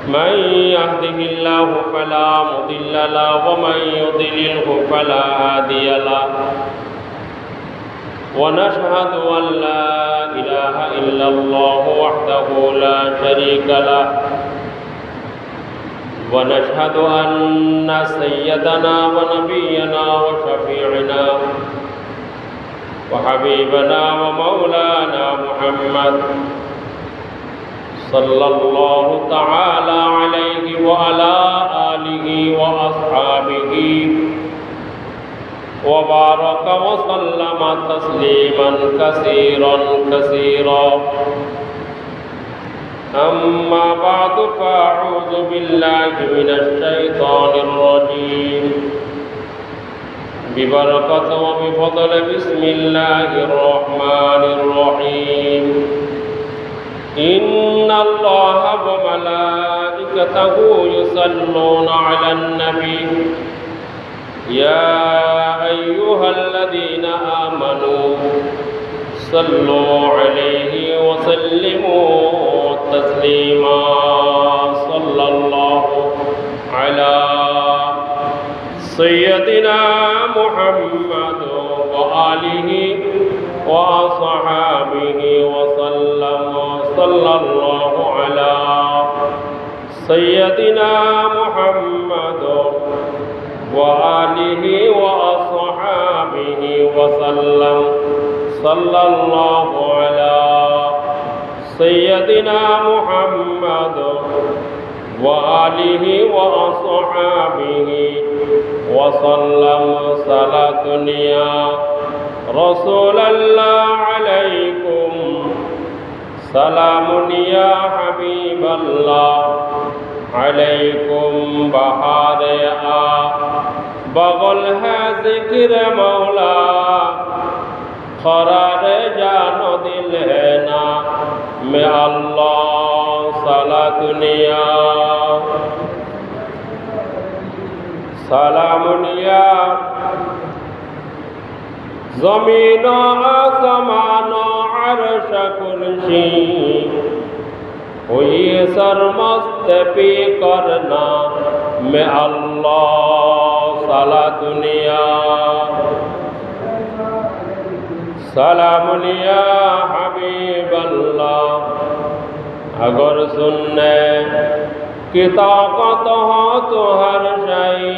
من يهده الله فلا مضل له ومن يضلله فلا هادي له ونشهد أن لا إله إلا الله وحده لا شريك له ونشهد أن سيدنا ونبينا وشفيعنا وحبيبنا ومولانا محمد صلى الله تعالى عليه وعلى آله وأصحابه وبارك وسلم تسليما كثيرا كثيرا أما بعد فأعوذ بالله من الشيطان الرجيم ببركة وبفضل بسم الله الرحمن الرحيم إن الله وملائكته يصلون على النبي يا أيها الذين آمنوا صلوا عليه وسلموا تسليما صلى الله على سيدنا محمد وآله وصحابه وسلم صلى الله على سيدنا محمد وآله وأصحابه وسلم صلى الله على سيدنا محمد وآله وأصحابه وسلم صلاة يا رسول الله عليكم سلام يا حبيب الله عليكم بہار بغل ہے ذکر مولا قرار جان و دل ہے نام اللہ صلاۃ یا سلام یا زمین و آسمان و عرش کرسی ہوئی سرمست پی کرنا میں اللہ صلاۃ یا سلام یا حبیب اللہ اگر سننے کی طاقت ہو تو ہر شئی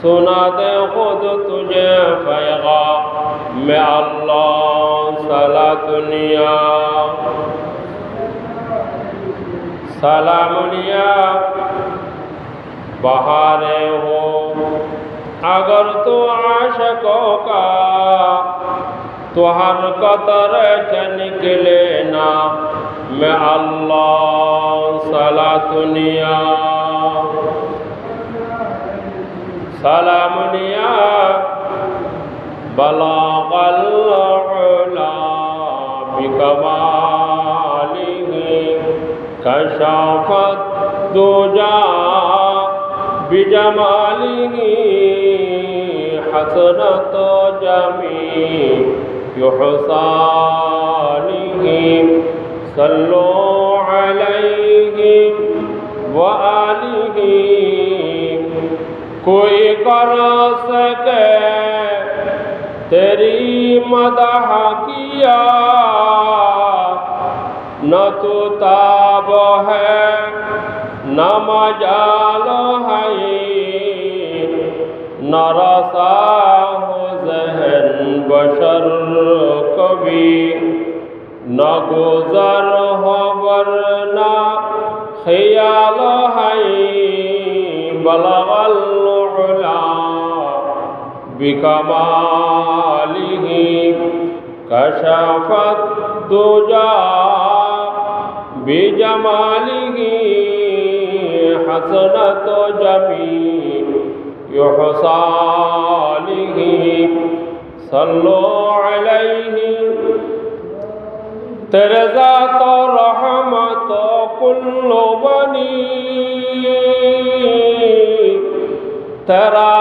سنا دے خود تجھے پیغام میں اللہ صلاۃ یا سلام یا بہارے ہو اگر تو عاشقوں کا تو ہر قطرے سے نکلے نا میں اللہ صلاۃ یا سلام یا بلغ العلا بکمالہ کشفت دجا بجمالہ حسنت جمیع حسانہ صلوا علیہ وآلہ کوئی کر سکے تیری مدح کیا نہ تو تاب ہے نہ مجال ہے نہ رسا ہو ذہن بشر کبھی نہ گزر ہو ورنہ خیال ہے بلغ العلا بکمالہ کشفت دجا بجمالہ حسنت جمیع حسانہ صلوا علیہ تیرے ذات و رحمت کل بنی تیرا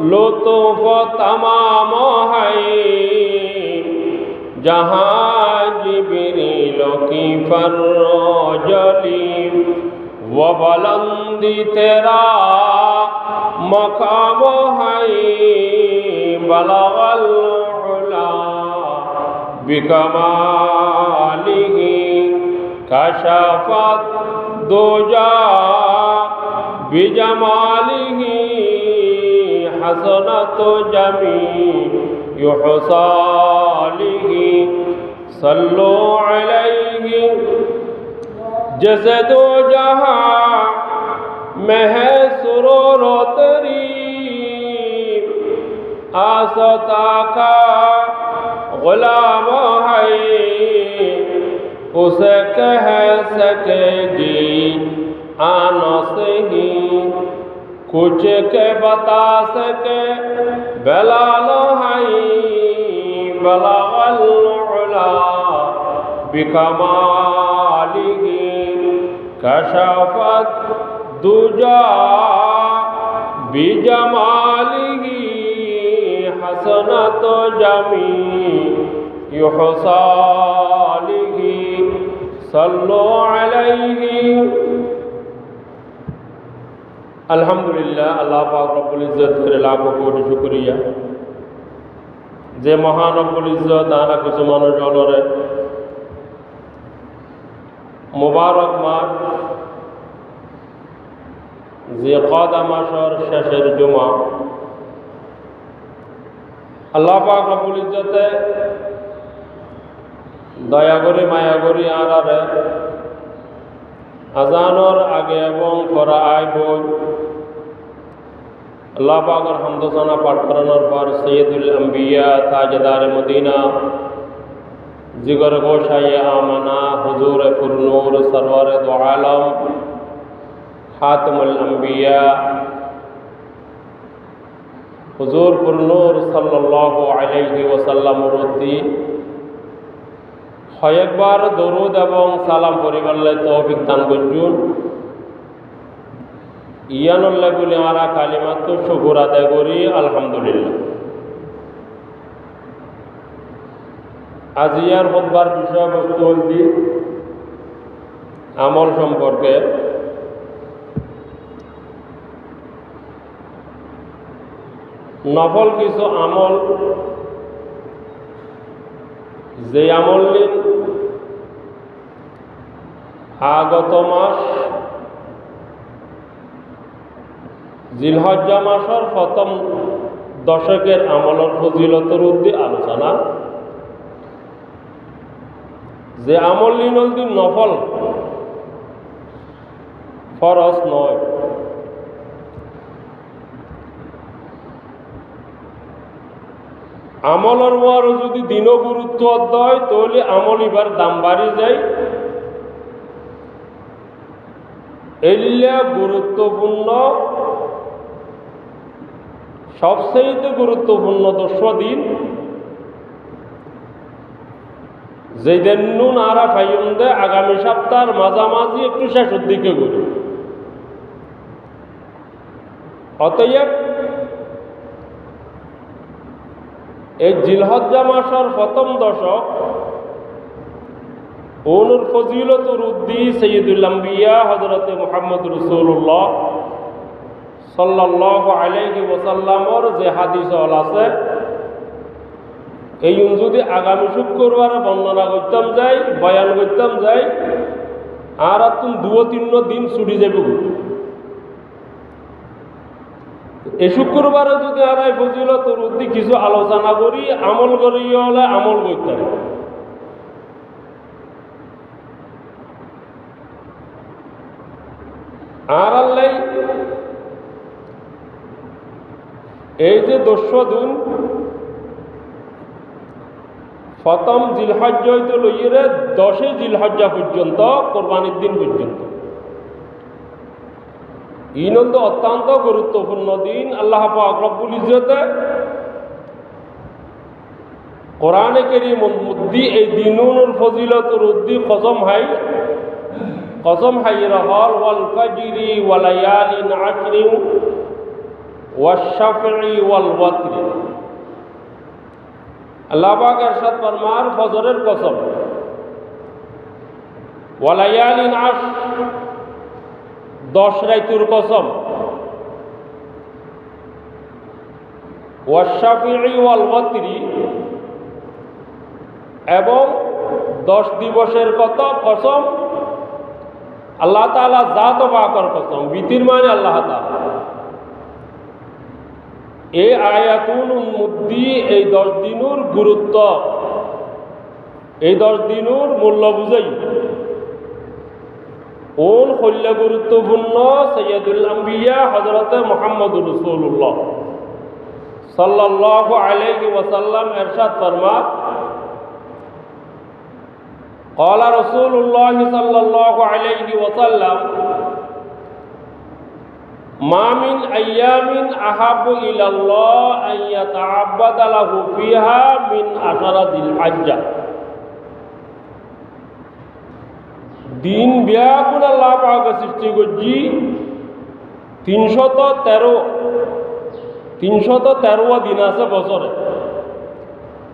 لطف تمام ہے جہاں जिब्रील की फर्रजली वो बुलंदी तेरा मकाम है बलगल उला बिकमालिही कशफत दुजा बिजमालिही हसनत जमी युहसालिही सल्लु अलैहि जैसे दो जहां में है सुरूर तरीब आसता का गुलाम है उसे कह सकेगी आना से ही कुछ के बता सके बलाल है बलागल उला बिकमालिही कशफत दुजा बिजमालिही हसनत जमी युहसालिही सल्लु अलैहि। अल्हम्दुलिल्लाह अल्लाह पाक रब्बुल इज्जत के लाखों कोटि शुक्रिया যে মহান রব্বুল ইজ্জত আনা কিছু মানুষ হলরে মুবারক মাস যে কদা মাসের শেষের জুমা আল্লাহ পাক রব্বুল ইজ্জতে দয়া করে মায়া করে আরারে আজানোর আগে এবং পরে আইব अल्लाह पाक और हमदोसाना पाठ कराনোর পর सैयदुल अंबिया ताजदार मदीना जिगर गोशाए आमना हुजूर पुरनूर सरवर दो आलम खातमुल अंबिया हुजूर पुरनूर सल्लल्लाहु अलैहि वसल्लम रुति কয়েকবার দরুদ এবং সালাম পরিবারলে তৌফিক দান করুন। ইয়ানুল্লাহ বলে আমরা কালিমাত শুকর আদায় করি আলহামদুলিল্লাহ। আজ ইয়ার খুতবার বিষয়বস্তু হচ্ছে আমল সম্পর্কে। নফল কিছু আমল যে আমল আগত মাস জিলহজ্জা মাসের প্রথম দশকের আমলের ফজিলতের উদ্দেশ্যে আলোচনা। যে আমল লিনলদিন নফল ফরজ নয়। আমলের ওয়ার যদি দিনও গুরুত্ব দেয় তাহলে আমল এবার দাম বাড়ি যায়। এলিয়া গুরুত্বপূর্ণ সবচেয়ে গুরুত্বপূর্ণ 10 দিন যেই দিন নুন আরা ফাইন্দে আগামী সপ্তাহের মাঝামাঝি একটু শেষের দিকে করি। অতএব এই জিলহজ্জা মাসের প্রথম দশক ওনুর ফজিলতুর উদ্দেশ্যে সৈয়দুল আম্বিয়া হযরত মুহাম্মদ রাসূলুল্লাহ সাল্লাল্লাহু আলাইহি ওয়াসাল্লামর যে হাদিস আছে এই যদি আগামী শুক্রবারে বর্ণনা করতাম যাই বয়ান করতাম যাই আর তুমি 2-3 দিন ছুটি যাবে। এই শুক্রবারে যদি আর এই ফজিলতের উদ্দেশ্যে কিছু আলোচনা করি আমল করি হলে আমল করতে পারি। আর আল্লাহ এই যে 10 দিন প্রথম জিলহজ্জা হইতে লইয়ে 10 জিলহজ্জা পর্যন্ত কোরবানির দিন পর্যন্ত ইনন্দ অত্যন্ত গুরুত্বপূর্ণ দিন। আল্লাহ পাক রব্বুল ইজ্জতে কোরআনে কারীমের মধ্যে এই দিনুর ফজিলতের উদ্দেশ্যে কসম হাই রহল ওয়াল ফাজরি ওয়া লায়ালিন আশরি ওয়াশ শাফঈ ওয়াল ওয়াতর। আল্লাহ পাক ইরশাদ ফরমান ফজরের কসম ওয়ালায়ালিন আশ 10 রাইতুর কসম, ওয়াশাফিঈ ওয়াল ওয়াতরি এবং 10 দিবসের কসম, আল্লাহ তাআলা জাত ও পাকের কসম। বিতির মানে আল্লাহ তাআলা। এই আয়াতুল মধ্যে এই 10 দিনের গুরুত্ব, এই 10 দিনের মূল্য বুঝাই। কোন হইলে গুরুত্বপূর্ণ? সৈয়দুল আম্বিয়া হযরতে মুহাম্মদুর রাসূলুল্লাহ সাল্লাল্লাহু আলাইহি ওয়াসাল্লাম ইরশাদ ফরমান, قال رسول الله صلى الله عليه وسلم ما من أيام أحب إلى الله أن يتعبد له فيها من عشرة ذي الحجة। দিন ব্যাকুল আল্লাহ পাক সৃষ্টি করছি 313 দিন আছে বছরে।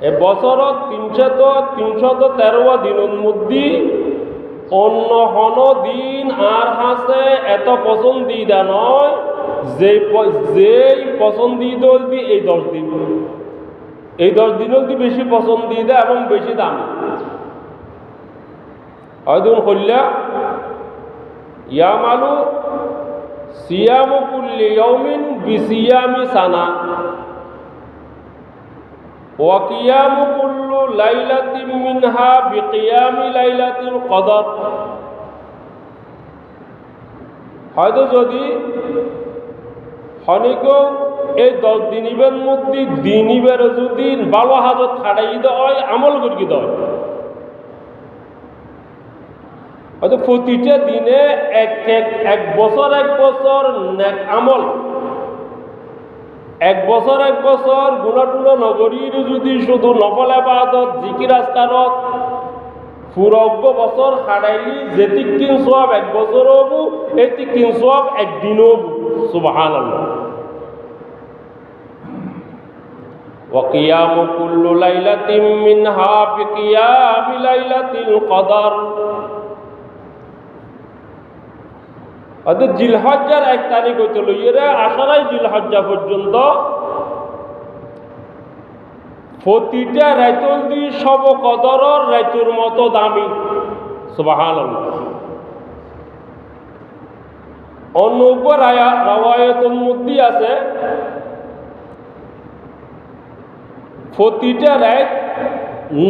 এই বছরত 313 দিনের মধ্যে অন্য হন দিন আর হাসে এত পছন্দিদা নয় যেই পছন্দিদা এই 10 দিন, এই 10 দিনের বেশি পছন্দিদা এবং বেশি দামি। হয়তো কল্যা ইয়ামালু সিয়ামু কুল্লি ইয়াউমিন বিসিয়ামি সানা ওয়া কিয়ামু কুল্লু লাইলাতিন মিনহা বিকিয়ামি লাইলাতিল কদর। হয়তো যদি হনিক এই 10 দিনিবের মধ্যে দিনিবের যদি ভালো হাজত খাড়াই দেয়, আমল করি দেয়, হয়তো প্রতিটা দিনে এক বছর নেক আমল, এক বছর গুণাটুলো নগরীর যদি শুধু নফল ইবাদত জিকির আজকারত পুরোগ্য বছর হারাইলি যেতিকিন সওয়াব এক বছর হবু, এতিকিন সওয়াব একদিন হবু। সুবহানাল্লাহ। ওয়া কিয়ামু কুল্লু লাইলাতিন মিনহা বিকিয়ামি লাইলাতিল কদর। অর্থাৎ জিলহজ্জার 1 তারিখ হইতে লইয়ে আশারাই জিলহজ্জা পর্যন্ত প্রতিটা রাইতুল দি সব কদরের রাইতুর মতো দামি। সুবহানাল্লাহ। অন্য রাওয়ায়াতুল মধ্যে আছে প্রতিটা রাত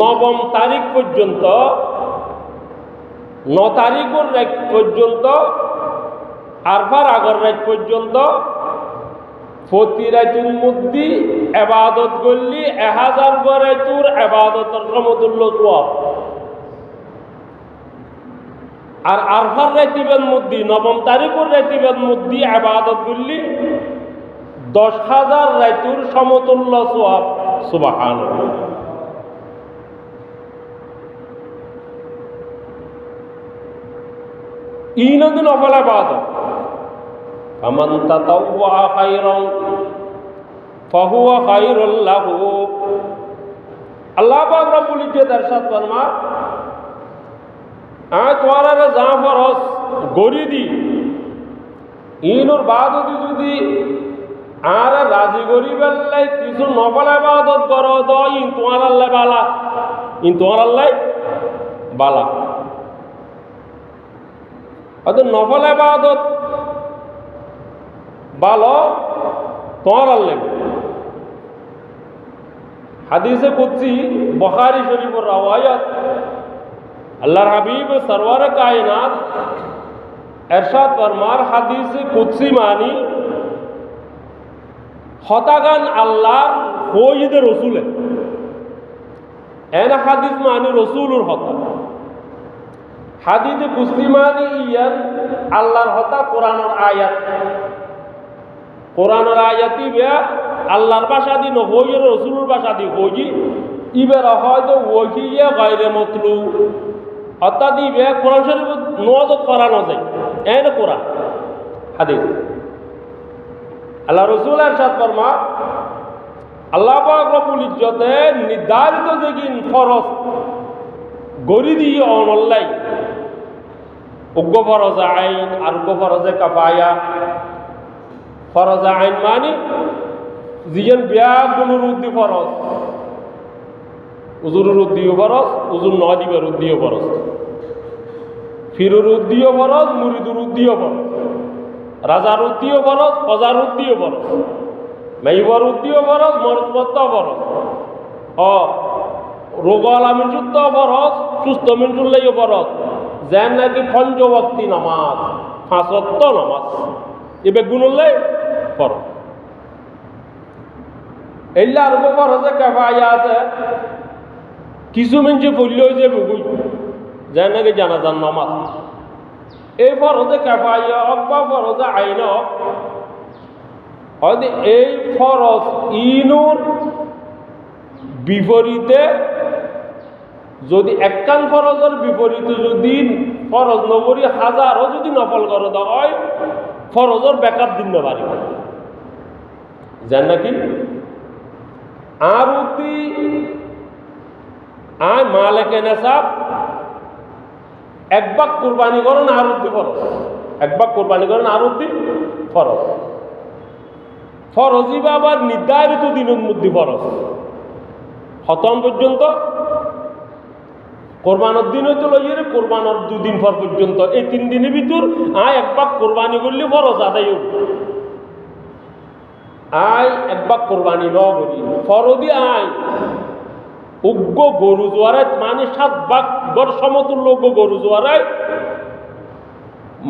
9 তারিখ পর্যন্ত, 9 তারিখের রাত পর্যন্ত, আরফার আগর রাত পর্যন্ত প্রতি রাতুর মধ্যে ইবাদত করলি 1000 রাতুর ইবাদতের সমতুল্য সওয়াব। আর আরফার রাতিবের মধ্যে 9 তারিখের রাতিবের মধ্যে ইবাদত করলি 10,000 রাতুর সমতুল্য সওয়াব। সুবহানাল্লাহ। ইনদিন নফল ইবাদত ফামান তাতাওয়া খায়রান ফাহুয়া খায়রুল লাহু। আল্লাহ পাক রব্বুল ইজ্জত ইরশাদ ফরমা, তোমারা যা ফরজ গরি দি ইনুর বাদ যদি আর রাজি গরি বেল্লাই কিছু নফল ইবাদত করো তো ইন তোমার আল্লাহ বালা, ইন তোমার আল্লাহ বালা। অর্থাৎ নফল ইবাদত ভালো তোমার আল্লাহ। হাদিসে কুদসি বুখারী শরীফের রওয়ায়াত, আল্লাহর হাবিব সরওয়ারে কায়নাত ইরশাদ ফরমার, হাদিসে কুদসি মানি হতাগান আল্লাহর হইদে রসুলে, এনা হাদিস মানি রসুলুর হতা। হাদিসে কুদসি মানি ইয়ান আল্লাহর হতা কোরআনের আয়াত, কোরআনের আয়াতি বেয়া আল্লাহর ভাষা দি নহই রসুলের ভাষা দি হই ইবের হয়তো ওহিয়ে গায়রে মতলু, অর্থাৎ ইবে কোরআন শরীফ নজর করানো যায়, এন কোরআন হাদিস। আল্লাহ রসুল ইরশাদ ফরমা, আল্লাহ পাক রব্বুল ইজ্জতে নির্ধারিত যেগিন ফরজ গরি দিয়ে অনল্লাই উগ্র ফরজে আইন আর উগ্র ফরজে কাফায়া। ফরজে আইন মানে যিজন বিয়া গুলোর উদ্দি ফরজ, উজুরের উদ্দিও ফরজ, উজুর ন দিবের উদ্দিও ফরজ, ফিরুর উদ্দিও ফরজ, মুরিদুর উদ্দিও ফরজ, রাজার উদ্দিও ফরজ, প্রজার উদ্দিও ফরজ, মেইবর উদ্দিও ফরজ, মরতবত্ত ফরজ, রোগ আলামিন যুদ্ধ ফরজ, সুস্থ মিনজুল্লাইও ফরজ, যেন নাকি পঞ্চভক্তি নামাজ, 5 ওয়াক্ত নামাজ এ বেগুনুল্লাই ফরজ। এইলা আর ফরজে কাফায়া আছে, কিছু মিনছে পড়লেও যে বুগুই যেন নাকি জানাজান নামাজ। এই ফরজে কাফায়া হোক বা ফরজে আইন হোক, হয়তো এই ফরজ ইনুর বিপরীতে যদি একখান ফরজের বিপরীতে যদি ফরজ নগরী হাজারও যদি নফল করে দেওয়া হয়, ফরজের ব্যাকআপ দিন না পারিব। যেন নাকি আর উদ্দি আয় মালেকে নেশাব একবার কোরবানি করেন আর উদ্দি ফরজ, একবার কোরবানি করেন আর উদ্দি ফরজ। ফরজি বা আবার নির্ধারিত দিনের মধ্যে ফরজ খতম পর্যন্ত, কোরবানোর দিন হইতে লইয়ে কোরবানোর 2 দিন পর পর্যন্ত, এই 3 দিনের ভিতর আয় একবার কোরবানি করলে ফরজ আদায় হইব। আয় একবার কোরবানি ন করি ফরদি আয় উগ্র গরু জোয়ারায় মানে 7 ভাগ গড় সমতুল্য গরু জোয়ারায়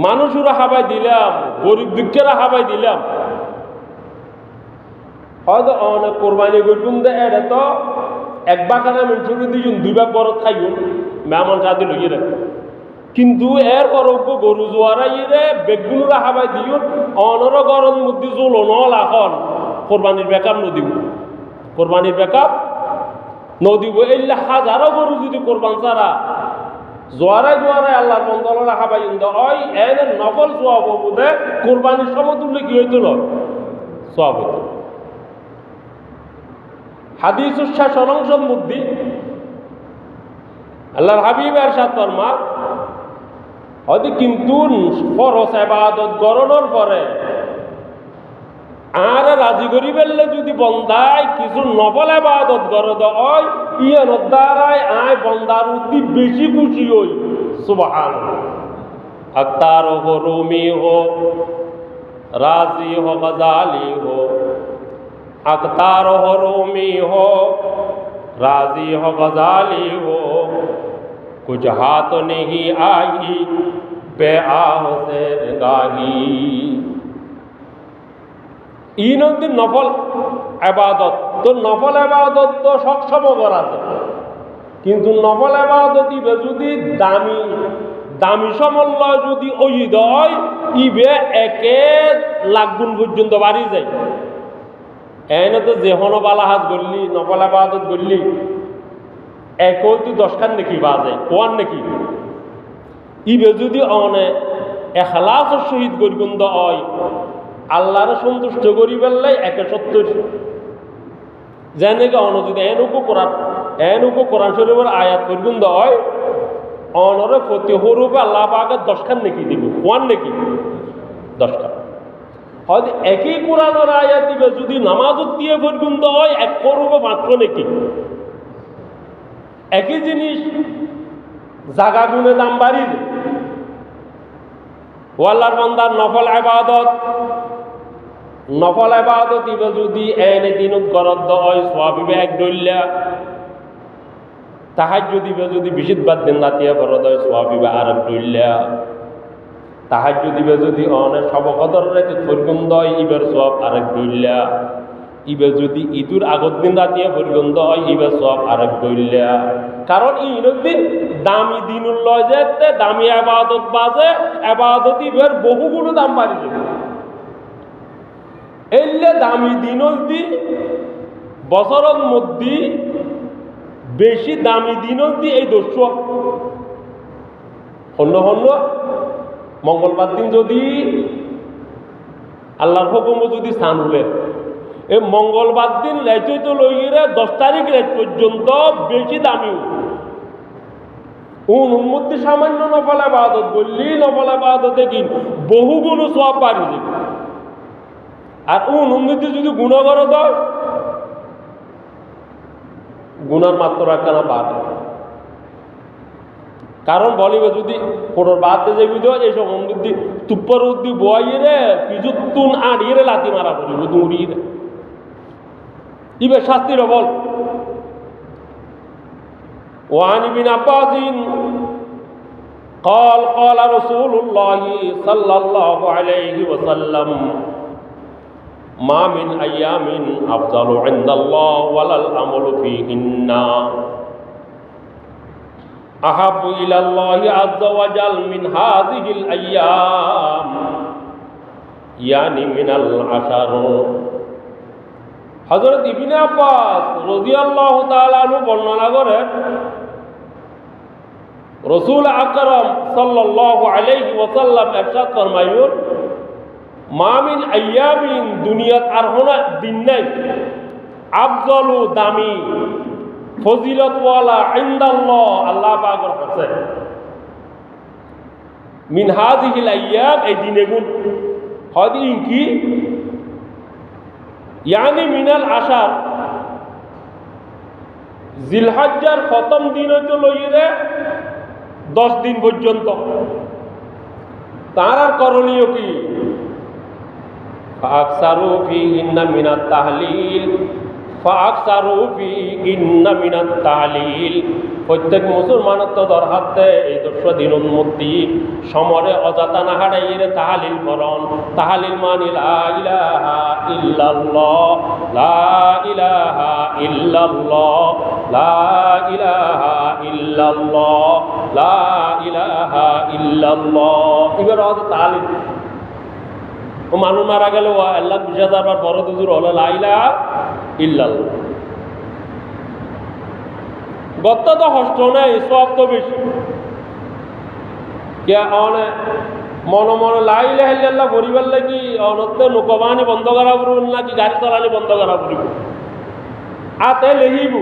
মানুষরা হাবাই দিলাম, গরিব দুঃখেরা হাবাই দিলাম। হয়তো অনেক কোরবানি করবেন দে এটা তো একবার কানা মানুষের দুজন 2 ভাগ বড় খাইন মেহমান সাথে লইয়ে রে, কিন্তু এর পরজ্ঞ গরু জোয়ারাই রে বেগুনুরা হাবাই দিও অনর গরম মধ্যে জোলো ন লাখন কোরবানির বেকার নদীব, কোরবানির বেকার নদীব। এইলা হাজারো গরু যদি কোরবান ছাড়া জোয়ারাই জোয়ারাই আল্লাহর বন্দলরা হাবাই ওই এনে নকল সোয়াব বোধে কোরবানির সমতুল্য কি হইত না সোয়াব হইত। হাদিস উচ্ছ্বাস অনংসর মধ্যে আল্লাহর হাবিব এরশাদ ফরমান, হয়তো কিন্তু ফরজ ইবাদত গরণের পরে আর রাজি করি ফেললে যদি বন্দায় কিছু নফল ইবাদত গরদ হয়, ইয়ানোর দ্বারায় আয় বন্দার উদ্দি বেশি খুশি হই। সুবহানাল্লাহ। আক্তার হো, রুমি হো, রাজি হো, গজালি হো, अख्तार हो, रूमी हो, राजी हो, गजाली हो, कुछ हाथ नहीं आई बेआह से गाही। ইনন্দি নফল ইবাদত তো নফল ইবাদত তো সক্ষম করা যায়, কিন্তু নফল ইবাদত ইবে যদি দামি দামি সমল্য যদি ওই হয় ইবে 1 লাখ গুণ পর্যন্ত বাড়ি যায়। এনে তো যেহনো বালাহাজ গড়লি নফল ইবাদত গড়লি একই তুই 10 খান নাকি বাজে কোয়ান নাকি ইবে যদি অনে এখলাসের সহিত গরিবন্দ হয় আল্লাহরে সন্তুষ্ট করি বেললাই 170 যেন অন যদি এনুকো কোরআন শরীফের আয়াত পর্যন্ত হয় অনরে প্রতি হরুপে আল্লাহ পাকে 10 খান নাকি দিব কোয়ান নাকি 10 খান। হয়তো একই কোরআনের আয়াত দিবে যদি নামাজত দিয়ে পর্যন্ত হয় 1 করবে মাত্র নাকি। একই জিনিস জাগা গুণে দাম বাড়ি দেয়। আল্লাহর বান্দার নফল ইবাদত দিবে যদি এনে দিনত গরদ হয় সওয়াবিবে 1 ডল্লা, তাহাজ্জুদ দিবে যদি 20 বাদ দিন রাতিয়া গরদ হয় সওয়াবিবে আর 1 ডল্লা, তাহাজ্জুদ দিবে যদি অনে সবকদর রেখে পর্যন্ত হয় ইবের সওয়াব আর 1 ডল্লা, ইবে যদি ঈদুর আগত দিন রাতিয়া পর্যন্ত হয় ইবের সওয়াব আর 1 ডল্লা। কারণ ঈদের দিন দামি দিনুল লয় যেতে দামি ইবাদত বাজে ইবাদত ইবের বহু গুণ দাম বাড়ি যাবে। এইলে দামি দিনুল দি বছরের মধ্যে বেশি দামি দিনুল দি এই দর্শক অন্য মঙ্গলবার দিন যদি আল্লাহর হুকুম যদি স্থান হলে এই মঙ্গলবার দিন রাইতে তো লইরে 10 তারিখ রাত পর্যন্ত বেশি দামি উন্মুক্তি সামান্য নফল ইবাদত করলি নফল ইবাদতে কি বহু গুণ সওয়াব পারি যাবে। আর উন্মুক্তি যদি গুনাহ করে দাও গুনার মাত্রা কেন বাড়ে? কারণ বলিবে যদি কোনোর বাদ দিয়ে যাবি তো এইসব মন্দির তুপ্পর উদ্দি বইয়ে রে পিজুতুন আড়িয়ে রে লাতি মারা পড়িব দৌড়িয়ে রে ইবে শাস্তির বল। وعن ابن عباس قال قال رسول الله صلى الله عليه وسلم ما من أيام أفضل عند الله ولا الأمل فيهن أحب إلى الله عز وجل من هذه الأيام يعني من العشر। হযরত ইবনে আব্বাস রাদিয়াল্লাহু তাআলা আনহু বর্ণনা করেন রাসূল আকরাম সাল্লাল্লাহু আলাইহি ওয়াসাল্লাম ইরশাদ ফরমায়ুন মা মিন আইয়ামিন দুনিয়াত আর হোনা দিন নাই আফজলু দামি ফজিলত ওয়ালা ইনদাল্লাহ আল্লাহ পাকের কাছে মিন হাযিহিল আইয়াম এই দিনেগুন হদি কি यानी मिनाल आशार जिलहज्जार प्रथम दिन हইতে লইরে 10 दिन পর্যন্ত তার আর করণীয় কি ফাকসারু ফিহিন্না মিনাত তাহলিল ফাকসারু ফিহিন্না মিনাত তাহলিল। প্রত্যেক মুসলমানের তো দরহাতে এই 10 দিন উন্মুক্তি সমরে অজাতা না হারাইরে তাহলিল করন। তাহলিল মানে লা ইলাহা ইল্লাল্লাহ লা ইলাহা ইল্লাল্লাহ লা ইলাহা ইল্লাল্লাহ লা ইলাহা ইল্লাল্লাহ এবার হচ্ছে তাহলিল। ও মানুষ মারা গেল আল্লাহ 20,000 বার বড় দুজুর হলো লা ইলাহা ইল্লাল্লাহ। গত তো হষ্ট নাই সব তো বেশি কে অনে মনে মনে লা ইলাহা ইল্লাল্লাহ পরিবার লাগি অনতে নৌকবানি বন্ধ করা পড়ব নাকি গাড়ি চালানি বন্ধ করা পড়ব আতে লেহিব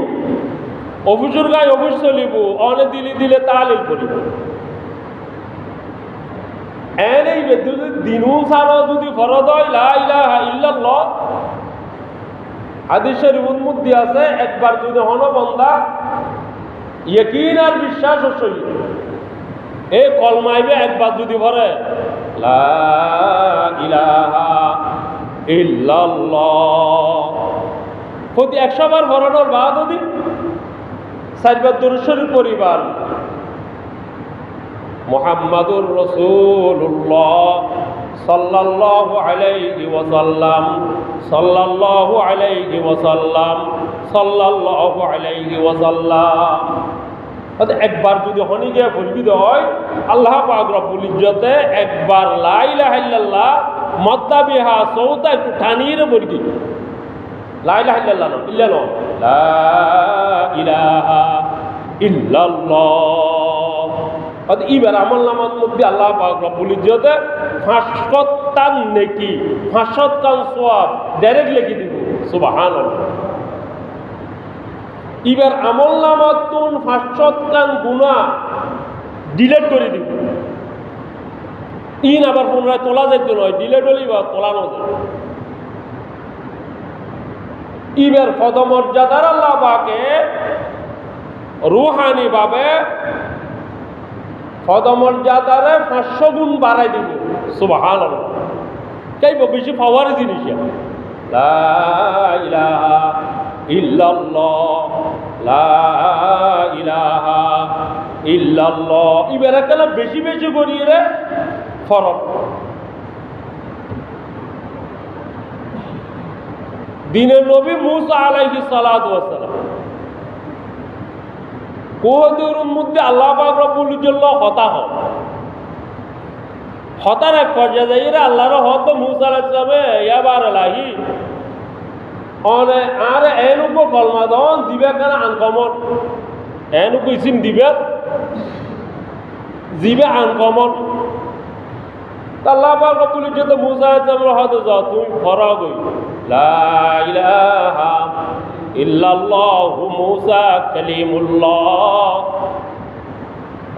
অফিসের গায়ে অফিস চলিব অনে দিলে দিলে তাহলিল করিব এনেই যদি দিনু সারা যদি ফরজ হয় লা ইলাহা ইল্লাল্লাহ হাদিসের উন্মুক্তি আছে একবার যদি হন বন্দা ইয়াকিন আর বিশ্বাস সহিত এই কলমাইবে একবার যদি ভরে লা ইলাহা ইল্লাল্লাহ প্রতি 100 বার ভরানোর বাদ যদি 4 বার দরুদ শরীফ পরিবার মুহাম্মাদুর রাসূলুল্লাহ সাল্লাল্লাহু আলাইহি ওয়াসাল্লাম সাল্লাল্লাহু আলাইহি ওয়াসাল্লাম সাল্লাল্লাহু আলাইহি ওয়াসাল্লাম একবার যদি হনি গিয়ে পরিচিত হয় আল্লাহ পাক রব্বুল ইজ্জতে একবার লা ইলাহা ইল্লাল্লাহ মদ্দাবিহা সৌতা একটু টানিয়ে পরিচিত লা ইলাহা ইল্লাল্লাহ না ইল্লাল্লাহ লা ইলাহা ইল্লাল্লাহ এবার আমল নামার মধ্যে আল্লাহ পাক রব্বুল ইজ্জতে 500 টান নেকি 500 টান সওয়াব ডাইরেক্ট লিখে দিব সুবহানাল্লাহ। এবার আমল নামাত 500 টান গুনাহ ডিলিট করে দিব ইন আবার পুনরায় তোলা যেত নয় ডিলিট হলি বা তোলানো যায়। এবার পদমর্যাদার আল্লাহ পাকে রূহানি ভাবে পদমর্যাদারে 500 গুণ বাড়াই দিব সুবহানাল্লাহ। কেইব বেশি পাওয়ার জিনিস লা ইলাহা ইল্লাল্লাহ লা ইলাহা ইল্লাল্লাহ এবার কেন বেশি বেশি করিয়ে রে ফরক দিনের নবী মুসা আলাইহিস সালাতু ওয়াস সালাম কোহদের মধ্যে আল্লাহ পাক রব্বুল ইজ্জত হতা হয় হতার এক পর্যায়ে যাইরে আল্লাহর হত মুসা আলাইহিস সালামে ইয়াবার লাহি অনে আর এনুকো কলমা দন দিবে কেন আনকমন এনুকো ইসিম দিবে জিবে আনকমন আল্লাহ পাক রব্বুল ইজ্জত মুসা আলাইহিস সালামের হত যাও তুমি ফরগ হই লা ইলাহা ইল্লাল্লাহু মুসা কালিমুল্লাহ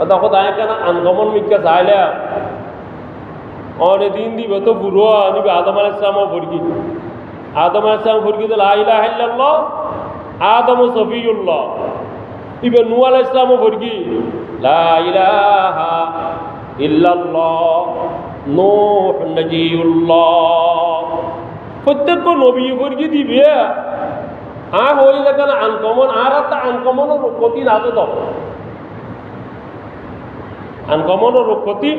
দেখো দায় কেন আনগমন মিকা চাইলে অনেক দিন দিবে তো বুড়ো নিবে আদম আলাইহিস সালামও ভরকি আদম আলাইহিস সালাম ভরকি তো লা ইলাহা ইল্লাল্লাহ আদম সফিউল্লাহ ইবে নূহ আলাইহিস সালামও ভরকি লা ইলাহা ইল্লাল্লাহ নূহ নজিউল্লাহ প্রত্যেক নবী ভরকি দিবে হয়ে যায় কেন আনকমন আর একটা আনকমনও রূপতি না তো আনকমনও রূপতি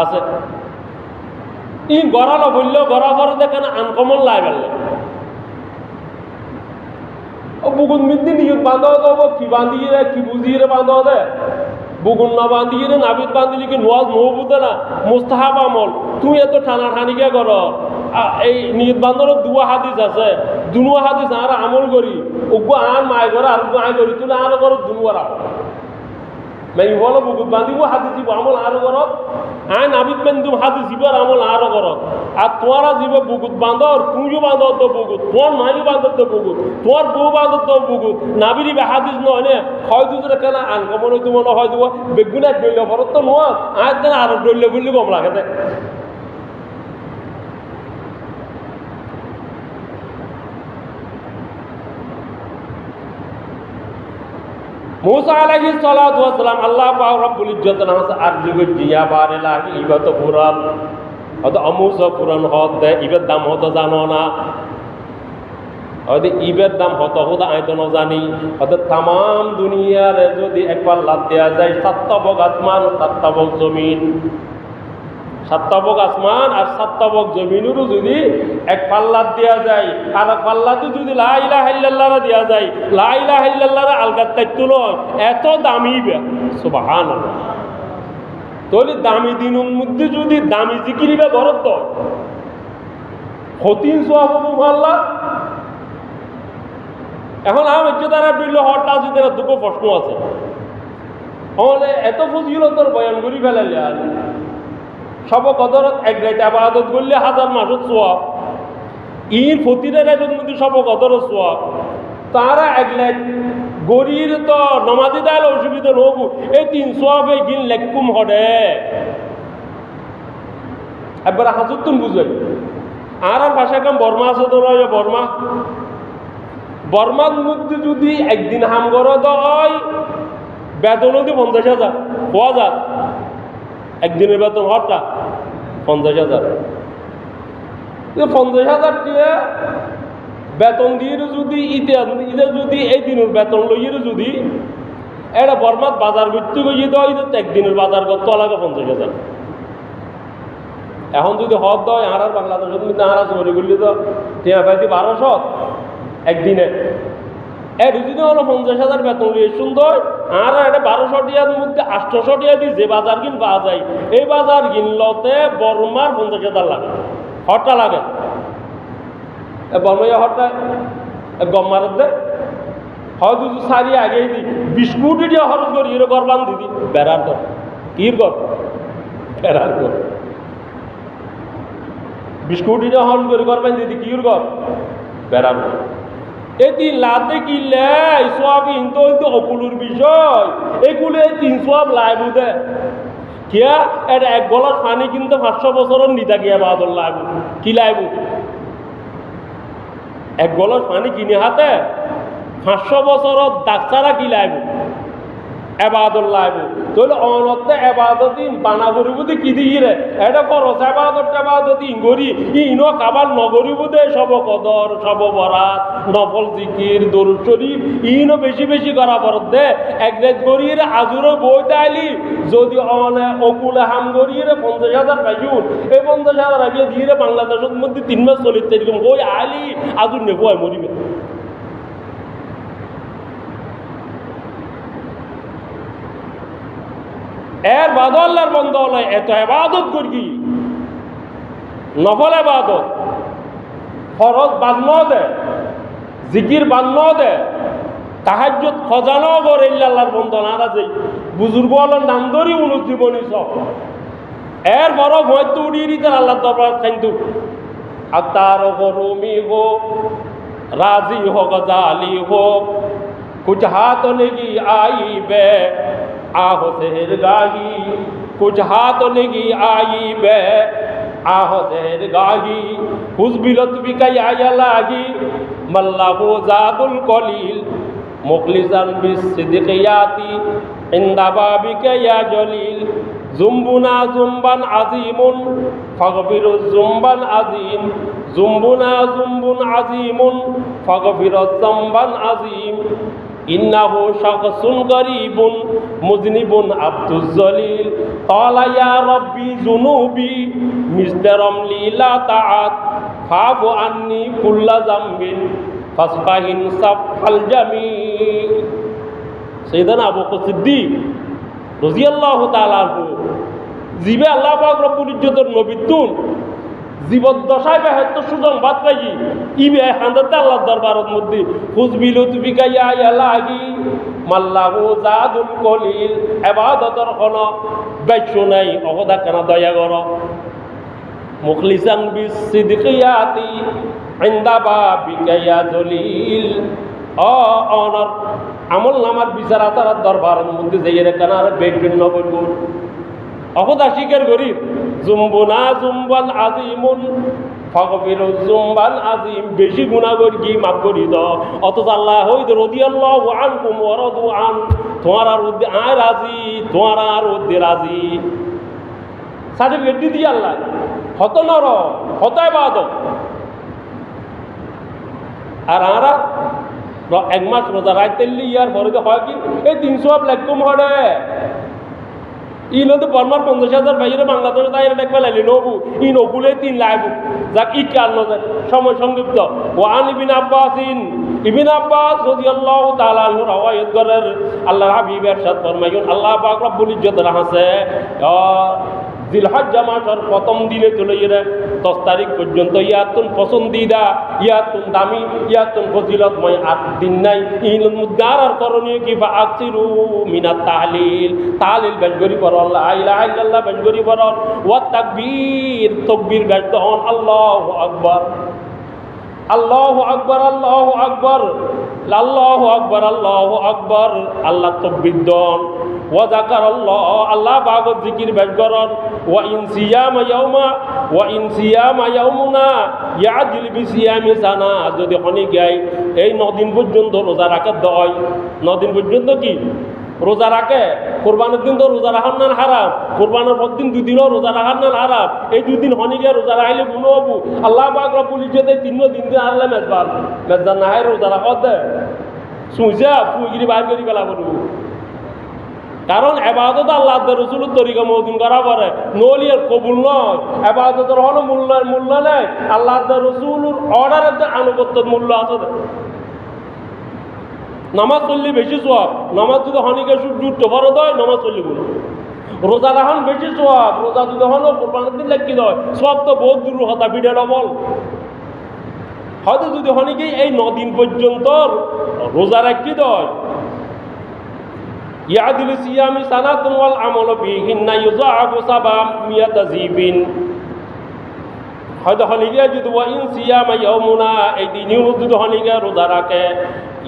আছে ই গড়ালো বললেও গড়া করে দেখেন আনকমন লাই বেললে বুগুন মিদ্দি নিয়ত বাঁধা দেবো কি বাঁধিয়ে রে কি বুঝিয়ে রে বাঁধা দে বুগুন না বাঁধিয়ে রে নাবিদ বাঁধিলি কি নোয়াজ নহবুদে না মুস্তাহাব আমল তুই এত টানা ঠানিকে কর এই নিয়ত বাঁধানোর দুয়া হাদিস আছে দুনুয়া হাদিস আর আমল করি ওগো আন মায় করে আর আয় করি তুই আর করো দুনুয়ার আমল मैं बोलो बुगुत बांधी वो हाथी जीव আমল আরো করো আইন আবিদ মেন্দু হাথি জীবর আমল আরো করো আর তোরা জীব বুগুত বাঁধো আর তুইও বাঁধো তো বুগুত তোর মাইও বাঁধো তো বুগুত তোর বউ বাঁধো তো বুগুত নাবিরি বে হাদিস নয় নে হয়তো যেটা কেন আনকমন হইতো মনে হয় দেবো বেগুনা ডইল ভরত তো নয় আয় কেন আরো ডইল বললে কম লাগে দেখ मूसा अलैहिस्सलातु वस्सलाम अल्लाह पाक रब्बुल इज्जत नाम आरजुग जिया बारे लागी इबत कुरान अद अमुस कुरान हद दे इबत दाम हद जानो ना अद इबत दाम हद होदा आयतो न जानी अद तमाम दुनिया रे যদি একবার লাদ দেয়া যায় সাতবক আসমান সাতবক জমিন সাতবক আসমান আর সাতবক জমিনেরও যদি এক পাল্লাত দেওয়া যায় আর পাল্লাতে যদি লা ইলাহা ইল্লাল্লাহ দেওয়া যায় লা ইলাহা ইল্লাল্লাহ আলগাত তাইতুল এত দামি সুবহানাল্লাহ তাহলে দামি দিনের মধ্যে যদি দামি জিকির বা ঘরত তো হতিন সওয়াব আল্লাহ এখন আমি দ্বারা দিল হঠাৎ আছে তারা দুটো প্রশ্ন আছে তাহলে এত ফজিলতর বয়ান করি ফেলাইলে আর সব কদরত এক রাইতে আবাদত করলে 1000 মাসত সোয়াব ইর ফতিরের রাইতের মধ্যে সব কদরত সোয়াব তারা এক লাইট গরির তো নমাজি দাইলে অসুবিধা নহবো এই 3 সোয়াবে গিন লেকুম হডে একবার হাজত তুমি বুঝবেন আর ভাষা কাম বর্মা আছে তো নয় বর্মা বর্মার মধ্যে যদি একদিন হাম করো হয় বেতনও দিয়ে 50,000 পাওয়া যায় একদিনের বেতন হরটা 50,000 50,000 দিয়ে বেতন দিয়ে যদি ঈদে যদি এই দিনের বেতন লইয়ে যদি এটা বর্মাত বাজার করতে গিয়ে দেওয়া ঈদের একদিনের বাজার করতে লাগে 50,000 এখন যদি হদ দেয় আর বাংলাদেশের মধ্যে আর চুরি করলে তো টিয়া পাইতে 1200 একদিনে এর যদি হলো 50,000 বেতন লিয়ে সুন্দর আর এটা 1200 টিয়ার মধ্যে 800 টিয়া দিয়ে যে বাজার কিন পাওয়া যায় এই বাজার কিনলতে বর্মার 50,000 লাগে হরটা লাগে বর্মাইয়া হরটা গম্মারের দে হয়তো সারি আগেই দি 20 কোটি টিয়া খরচ করি এর গরবান দিদি বেড়ার কর কির কর বেড়ার কর 20 কোটি টিয়া খরচ করি গরবান দিদি কির কর বেড়ার কর এটি লাতে কিনলে সব কিন্তু অকুলুর বিষয় এগুলো 300 লাইব দে কিয়া এটা এক গলার পানি কিন্তু 500 বছরের নিতা গিয়া বাদল লাইব কি লাইব এক গলার পানি কিনে হাতে 500 বছরের ডাক্তারা কি লাইব এবাদত লাইব তাহলে অনতে এবাদতিন বানা করিব দে কি দিয়ে রে এটা খরচ এবাদত ইঙ্গরি ইনো কাবার নগরিব দে সব কদর সব বরাত নফল জিকির দরুদ শরীফ ইনো বেশি বেশি করা পড়ত দে এক রাত গরিয়ে আজুরে বইতে আইলি যদি অনে অকুলে হাম গরিয়ে 50,000 পাইছুন এই 50,000 আগে দিয়ে বাংলাদেশের মধ্যে 3 মাস চলিতে এরকম বই আইলি আজুর নেবো মরিবে এর বাদ আল্লাহর বন্ধ হলে এত ইবাদত করি নফল ইবাদত ফরজ বাদ ন দে জিকির বাদ ন দে তাহাজ্জুদ খজানো করে আল্লাহর বন্ধ না রাজে বুজুর্গ হলেন নাম ধরি উন্নতিবনী সব এর বড় হয়তো উড়িয়ে দিতেন আল্লাহ দরবার কিন্তু আর তার গরমি হোক রাজি হোক জালি হোক কুছ হাত নেগি আইবে आहो सेहर गाही कुछ हाथ नहीं आई बे आहो सेहर गाही हुजबिलत बिका या लागी मल्लाहु जादुल कलील मुखलिसन बिस्सिदिकियाती इंदा बाबिका या जलील जुम्बुना जुम्बान आजीमुन फगफिरु जुम्बान आजीम जुम्बुना जुम्बुन आजीमुन फगफिरु जुम्बान आजीम इन्नाहु शख्सुन गरीबुन मुजनिबुन अब्दुल जलील क़ाला या रब्बी जुनूबी मिस्दरम लीला ताआत फाफु अन्नी कुल्ला ज़म्बिन फस्फहिन सफ़ल जमील। सैयदना अबू बकर सिद्दीक রাদিয়াল্লাহু তাআলা আনহু জিবে আল্লাহ পাক রব্বুল ইজ্জতের নবীতুন জীবদ্দশায় বেহেশত সুসংবাদ পাইছি ইবে হান্দাতে আল্লাহর দরবারের মধ্যে হুজবিলুত বিকাইয়া ইয়ালাহি মাল্লাহু জাদুল কলিল ইবাদতর কোন বাইশ নাই অগদা কেন দয়া কর মুখলিসান বিসিদকিয়াতি ইনদা বাবিকা ইয়া জলিল অনর আমল নামার বিচার আতার দরবারের মধ্যে যাইয়ে কেন আর বেগবিন্ন করব অকদা স্বীকার করি জুম্বুনা জুম্বান আজিমুন ফগফিরু জুম্বান আজিম বেশি গুনাহ করি কি মাফ করি দাও অথচ আল্লাহ হইতে রাদিয়াল্লাহু আনহুম ওয়া রাদু আন তোমার আর উদ্দে আয় রাজি তোমার আর উদ্দে রাজি সার্টিফিকেট দি আল্লাহ হত নর হত ইবাদত আর আরা এক মাস রোজা রাখতে ইয়ার পরে তো হয় কি এই 300 লাখ কম হরে ই নদী বর্মার 50,000 বাইরে বাংলাদেশে তাই দেখবে লাইলি নবু ই নবুলে 3 লাখ যাক ই কাল নজর সময় সংক্ষিপ্ত ওয়ান ইবনে আব্বাস রাদিয়াল্লাহু তাআলা আনহু রাওয়ায়াত করেন আল্লাহর হাবিব ইরশাদ ফরমায়েন আল্লাহ পাক রব্বুল ইজ্জত রাহছে জিলহজ্জা মাসের প্রথম দিনে চলে গেলে 10 তারিখ পর্যন্ত ইয়াতুন পছন্দিদা ইয়াতুন দামি ইয়াতুন ফজিলতময় 8 দিন নাই ইল মুদারার করণীয় কি বা আকসিরু মিনাত তাহলিল বেজগরি পর লা ইলাহা ইল্লাল্লাহ বেজগরি পর ওয়া তাকবীর তাকবীর বেজদন আল্লাহু আকবার আল্লাহু আকবার আল্লাহু আকবার আল্লাহু আকবার আল্লাহু আকবার আল্লাহ তাকবীর দন ওয়া যাকারাল্লাহ আল্লাহ পাকের জিকির বেশ করন ওয়া ইন সিয়ামা ইয়াউমুনা ইয়াজিল বিসিয়ামি সানা যদি হনি গাই এই 9 দিন পর্যন্ত রোজা রাখে দয় 9 দিন পর্যন্ত কি রোজা রাখে কুরবানের দিন তো রোজা রাখার না হারাম কুরবানের পর দিন 2 দিনও রোজা রাখার না হারাম এই 2 দিন হনি গায় রোজা রাখলে গুনাহ হবো আল্লাহ পাক রব্বুল ইজ্জতে 3 দিন দিয়ে আল্লাহ মেজবান না হয় রোজা রাখা দে সুজা ফুগিরি বাইর করি বেলা করব কারণ ইবাদত আল্লাহ রাসূলের তরিকা মওজুন করা পরে নলিয়ার কবুল নয় ইবাদতের হলো মূল্য নাই আল্লাহ রাসূলের অর্ডারের আনুগত্য মূল্য আছে নামাজ পড়লে বেশি সওয়াব নামাজ যদি হনিকে সূর্য ফরজ হয় নামাজ পড়লে গুণ রোজা রাখান বেশি সওয়াব রোজা যদি হলো কুরবানির দিন লাগি দেয় সব তো বহুত দূর হতা ভিডিও বল হয়তো যদি হনিকে এই 9 দিন পর্যন্ত রোজা রাখি দেয় ইয়াদিল সিয়ামি সানাতুন ওয়াল আমালু ফিহিন্না ইউযাআফু 700 যিবিন হয়তো হনিকে যদি ওয়া ইন সিয়ামা ইয়াউমুনা এই দিনেও যদি হনিকে রোজা রাখে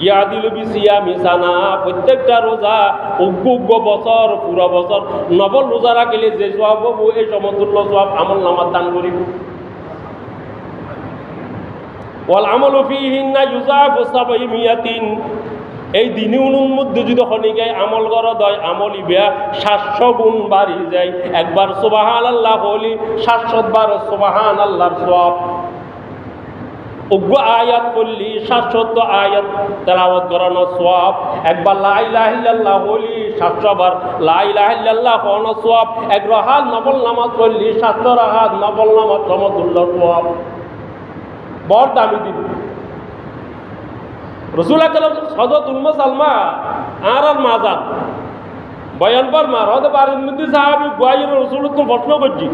ইয়াদিল বিসিয়ামি সানা প্রত্যেকটা রোজা উগ্গ বছর পুরো বছর নবল রোজা রাখলে যে সওয়াব হবে এই সমতুল্য সওয়াব আমল নামাত দান করিব ওয়াল আমালু ফিহিন্না ইউযাআফু 700 এই দিনের মধ্যে যদি হনিকে আমল করা দয় আমল ইবা 700 গুণ বাড়ি যায় একবার সুবহানাল্লাহ বলি 700 বার সুবহানাল্লাহর সওয়াব উগ্র আয়াত পড়লি 700 আয়াত তেলাওয়াত করানো সওয়াব একবার লা ইলাহা ইল্লাল্লাহ বলি 700 বার লা ইলাহা ইল্লাল্লাহ পড়ানো সওয়াব এক রাকাত নফল নামাজ পড়লি 700 রাকাত নফল নামাজ সমতুল্য সওয়াব বড় দামি দিন রসুল আকরাম হযরত উম্মে সালমা আর মাজান বয়ান পর মার হতে পারেন মধ্যে সাহাবী গোয়াইর রসুল তো প্রশ্ন করছি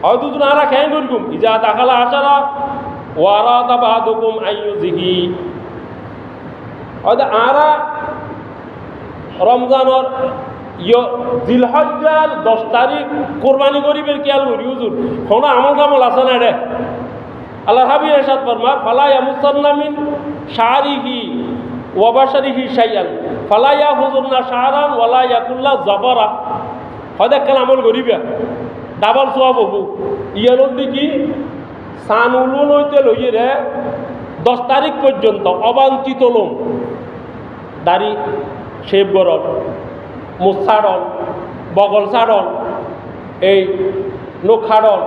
হয়তো তুমি আরা খেয়ে করগুম ইজা দাখালা আশারা ওয়ারাদা বাদুকুম আইয়ুজিহি হয়তো আরা রমজানের জিলহজ্জার 10 তারিখ কুরবানি করিবের খেয়াল করি হুজুর কোন আমল কামল আছে না রে আল্লাহর হাবিব ইরশাদ ফরমায় ফালা ইয়ামুসান্না মিন শারিহি ওয়া বাশারিহি শাইআন ফালাইয়া হুজুরনা শাহরান ওয়ালা ইয়াকুল্লা জবরা হয়তো একটা আমল করিবে ডাবল সোয়াব হবু ইয়ার দিকে সানুলুন হইতে লইয়ে রে 10 তারিখ পর্যন্ত অবাঞ্ছিত লোম দাড়ি শেভ গরল মুখ ছাড়ল বগল ছাড়ল এই নোখ ছাড়ল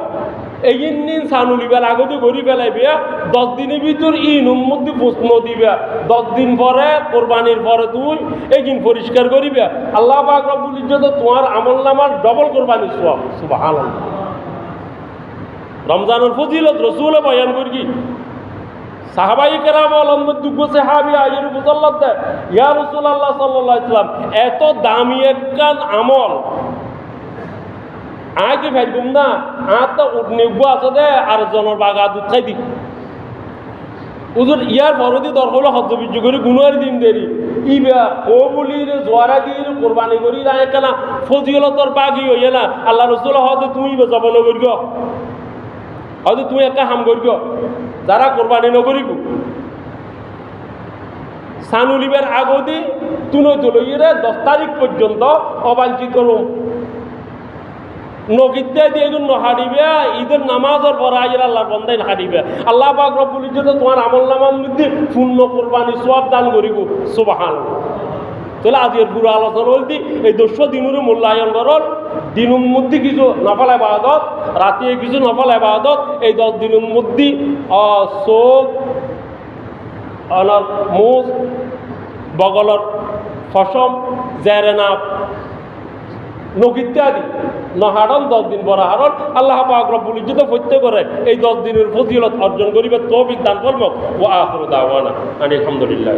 এই দিন সানুলিবার আগতে ঘুরি ফেলাইবে 10 দিনের ভিতর মধ্যে প্রশ্ন দিবে 10 দিন পরে কোরবানির পরে তুই এই দিন পরিষ্কার করিবে আল্লাহ পাক রব্বুল ইজ্জত তোমার আমল নামার ডবল কোরবানি সওয়াব সুবহানাল্লাহ রমজানের ফজিলত রসুল বয়ান করি সাহাবাই কেরাম দুগ্গ সাহাবি আয়ের মুসাল্লাত দেয় ইয়া রাসূলুল্লাহ সাল্লাল্লাহু আলাইহি ওয়াসাল্লাম এত দামি একখান আমল আগে ফেলগুম না তো নিগো আছে দে আর জনের বাগা দুধ খাই দি হুজুর ইয়ার ফরদি দরকার হদ্দ বিজ্জ করে গুনার দিন দেরি ইবা ও বলির জোয়ারা দিয়ে কোরবানি করি রায় কেনা ফজিলতর বাগি হইয়ে না আল্লাহ রাসূল হয়তো তুমি জবল করিগ হয়তো তুমি একটা হাম করিগ যারা কোরবানি নকরিব সানুলিবের আগদি তুলো তুলইরে 10 তারিখ পর্যন্ত অবাঞ্ছিত রুম নগিদ্যা দিয়ে হারিবে ঈদের নামাজের পর আজের আল্লাহর বন্দাই হারিবে আল্লাহ পাক রব্বুল ইজ্জত তোমার আমল নামার মধ্যে পূর্ণ কোরবানি সওয়াব দান করিব সুবহানাল্লাহ তাহলে আজকের পুরো আলোচনা বলতে এই 200 দিনের মূল্যায়ন করল দিনের মধ্যে কিছু নফল ইবাদত রাতে কিছু নফল ইবাদত এই 10 দিনের মধ্যে চোখ অনার মুখ বগলর ফসম জেরেনা নগিত্যাদি নহারণ 10 দিন বড় হারণ আল্লাহ পাক রব্বুল ইজ্জত ফত্যে করে এই 10 দিনের ফজিলত অর্জন করিবে তৌফিক দান করব ওয়া আখিরু দাওয়ানা আলহামদুলিল্লাহ।